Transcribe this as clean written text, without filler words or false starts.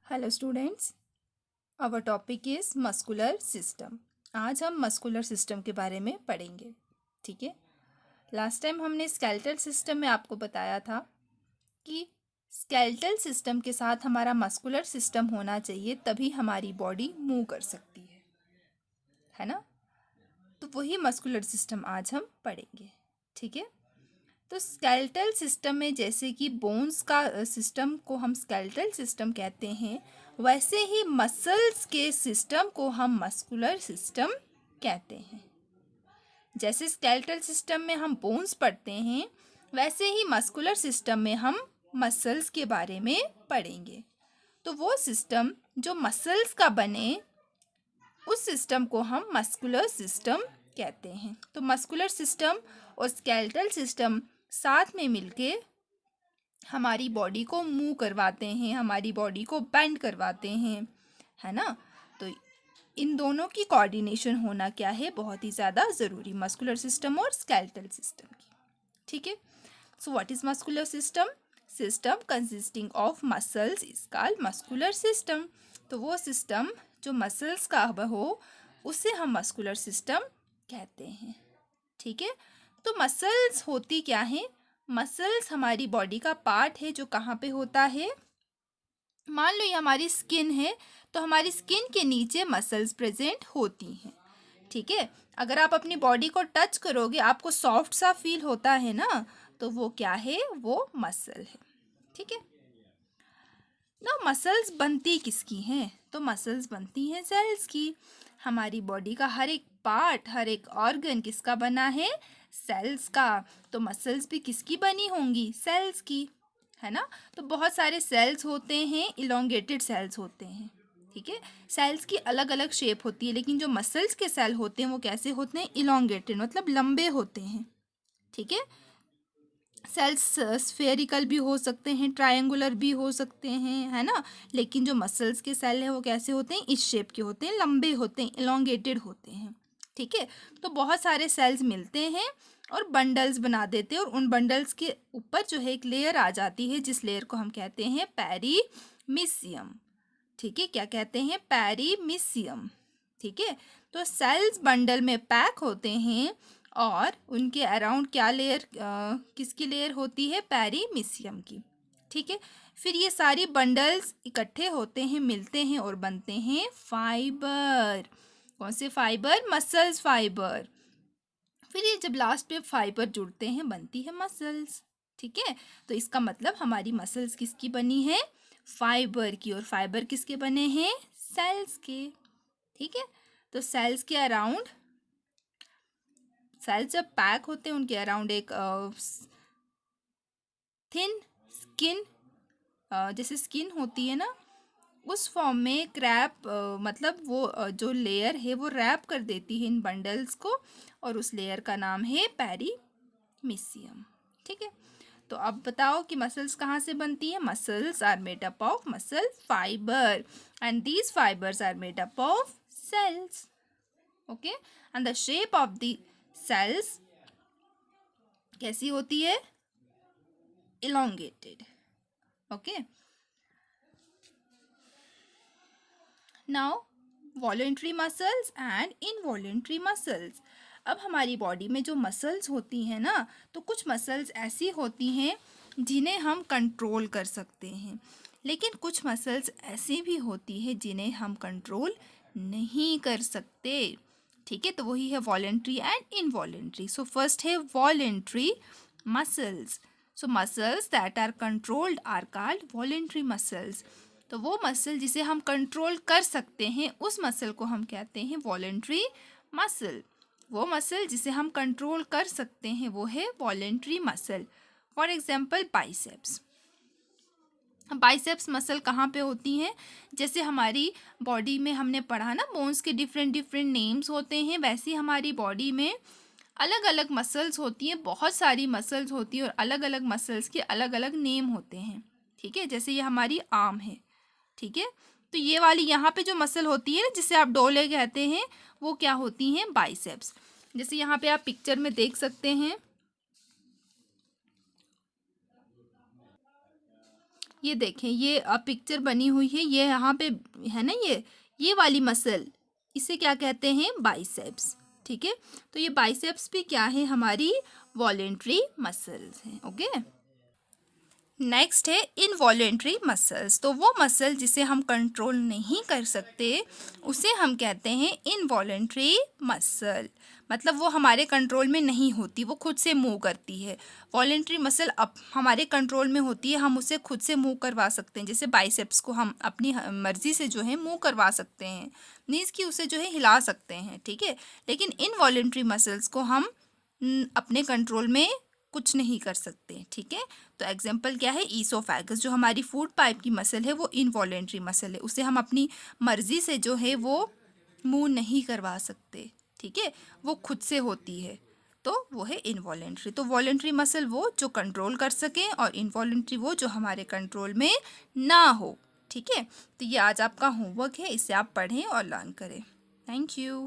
Hello students, our topic is muscular system. आज हम muscular system के बारे में पढ़ेंगे। ठीक है। लास्ट टाइम हमने स्केलेटल सिस्टम में आपको बताया था कि स्केलेटल सिस्टम के साथ हमारा मस्कुलर सिस्टम होना चाहिए, तभी हमारी बॉडी मूव कर सकती है ना। तो वही मस्कुलर सिस्टम आज हम पढ़ेंगे। ठीक है। तो स्केलेटल सिस्टम में जैसे कि बोन्स का सिस्टम को हम स्केलेटल सिस्टम कहते हैं, वैसे ही मसल्स के सिस्टम को हम मस्कुलर सिस्टम कहते हैं। जैसे स्केलेटल सिस्टम में हम बोन्स पढ़ते हैं, वैसे ही मस्कुलर सिस्टम में हम मसल्स के बारे में पढ़ेंगे। तो वो सिस्टम जो मसल्स का बने, उस सिस्टम को हम मस्कुलर सिस्टम कहते हैं। तो मस्कुलर सिस्टम और स्केलेटल सिस्टम साथ में मिलके हमारी बॉडी को मूव करवाते हैं, हमारी बॉडी को बेंड करवाते हैं, है ना। तो इन दोनों की कोऑर्डिनेशन होना क्या है, बहुत ही ज़्यादा ज़रूरी, मस्कुलर सिस्टम और स्केलेटल सिस्टम की। ठीक है। So what is muscular system? System consisting of muscles is called muscular system. तो वो सिस्टम जो मसल्स का हो, उसे हम मस्कुलर सिस्टम कहते हैं। ठीक है। तो मसल्स होती क्या है? मसल्स हमारी बॉडी का पार्ट है जो कहाँ पे होता है। मान लो ये हमारी स्किन है, तो हमारी स्किन के नीचे मसल्स प्रेजेंट होती हैं। ठीक है। अगर आप अपनी बॉडी को टच करोगे, आपको सॉफ्ट सा फील होता है ना, तो वो क्या है? वो मसल है। ठीक है ना। मसल्स बनती किसकी हैं? तो मसल्स बनती हैं सेल्स की। हमारी बॉडी का हर एक पार्ट, हर एक ऑर्गन किसका बना है? सेल्स का। तो मसल्स भी किसकी बनी होंगी? सेल्स की, है ना। तो बहुत सारे सेल्स होते हैं, इलोंगेटेड सेल्स होते हैं। ठीक है। सेल्स की अलग अलग शेप होती है, लेकिन जो मसल्स के सेल होते हैं वो कैसे होते हैं? इलोंगेटेड, मतलब लंबे होते हैं। ठीक है। सेल्स स्फेरिकल भी हो सकते हैं, ट्रायंगुलर भी हो सकते हैं, है ना। लेकिन जो मसल्स के सेल हैं वो कैसे होते हैं? इस शेप के होते हैं, लंबे होते हैं, इलोंगेटेड होते हैं। ठीक है। तो बहुत सारे सेल्स मिलते हैं और बंडल्स बना देते हैं, और उन बंडल्स के ऊपर जो है एक लेयर आ जाती है, जिस लेयर को हम कहते हैं पेरीमिसियम। ठीक है। क्या कहते हैं? पेरीमिसियम। ठीक है। तो सेल्स बंडल में पैक होते हैं, और उनके अराउंड क्या लेयर, किसकी लेयर होती है? पेरीमिसियम की। ठीक है। फिर ये सारी बंडल्स इकट्ठे होते हैं, मिलते हैं और बनते हैं फाइबर। कौन से फाइबर? Muscles fibre. फिर ये जब लास्ट पे फाइबर जुड़ते हैं, बनती है मसल्स। ठीक है। तो इसका मतलब हमारी मसल्स किसकी बनी है? फाइबर की। और फाइबर किसके बने हैं? सेल्स के। ठीक है। तो सेल्स के अराउंड, सेल्स जब पैक होते हैं उनके अराउंड एक थिन स्किन, जैसे स्किन होती है ना, उस फॉर्म में क्रैप, मतलब वो जो लेयर है वो रैप कर देती है इन बंडल्स को, और उस लेयर का नाम है पेरीमिसियम। ठीक है। तो अब बताओ कि मसल्स कहाँ से बनती है? Muscles are made up of muscle fibre, and these fibres are made up of cells. Okay. And the shape of the cells कैसी होती है? elongated. Okay. Now voluntary muscles and involuntary muscles. अब हमारी body में जो muscles होती हैं ना, तो कुछ मसल्स ऐसी होती हैं जिन्हें हम कंट्रोल कर सकते हैं, लेकिन कुछ मसल्स ऐसी भी होती है जिन्हें हम कंट्रोल नहीं कर सकते। ठीक है। तो वही है voluntary and involuntary. So first है voluntary muscles. So muscles that are controlled are called voluntary muscles. तो वो मसल जिसे हम कंट्रोल कर सकते हैं, उस मसल को हम कहते हैं वॉलेंट्री मसल। वो मसल जिसे हम कंट्रोल कर सकते हैं वो है voluntary muscle. For example biceps. Biceps muscle कहाँ पे होती हैं? जैसे हमारी बॉडी में हमने पढ़ा ना, बोन्स के डिफरेंट डिफरेंट नेम्स होते हैं, वैसे ही हमारी बॉडी में अलग अलग मसल्स होती हैं, बहुत सारी मसल्स होती हैं, और अलग अलग मसल्स के अलग अलग नेम होते हैं। ठीक है। जैसे ये हमारी आर्म है। ठीक है। तो ये वाली यहाँ पे जो मसल होती है ना, जिसे आप डोले कहते हैं, वो क्या होती हैं? बाइसेप्स। जैसे यहाँ पे आप पिक्चर में देख सकते हैं, ये देखें, ये पिक्चर बनी हुई है, ये यहाँ पे है ना, ये वाली मसल, इसे क्या कहते हैं, बाइसेप्स। ठीक है, तो ये बाइसेप्स भी क्या है, हमारी वॉलेंट्री मसल्स हैं। ओके, नेक्स्ट है इनवॉलेंट्री मसल्स। तो वो मसल जिसे हम कंट्रोल नहीं कर सकते उसे हम कहते हैं इनवॉलेंट्री मसल। मतलब वो हमारे कंट्रोल में नहीं होती, वो खुद से मूव करती है। वॉलेंट्री मसल अब हमारे कंट्रोल में होती है, हम उसे खुद से मूव करवा सकते हैं। जैसे बाइसेप्स को हम अपनी मर्जी से जो है मूव करवा सकते हैं, नीज की उसे जो है हिला सकते हैं। ठीक है, लेकिन इनवॉलेंट्री मसल्स को हम अपने कंट्रोल में कुछ नहीं कर सकते। ठीक है, तो एग्जाम्पल क्या है, ईसोफेगस, जो हमारी फूड पाइप की मसल है वो इनवॉलेंट्री मसल है, उसे हम अपनी मर्जी से जो है वो मूव नहीं करवा सकते। ठीक है, वो खुद से होती है, तो वो है इनवॉलेंट्री। तो वॉलेंट्री मसल वो जो कंट्रोल कर सके, और इनवॉलेंट्री वो जो हमारे कंट्रोल में ना हो। ठीक है, तो ये आज आपका होमवर्क है, इसे आप पढ़ें और लर्न करें। Thank you.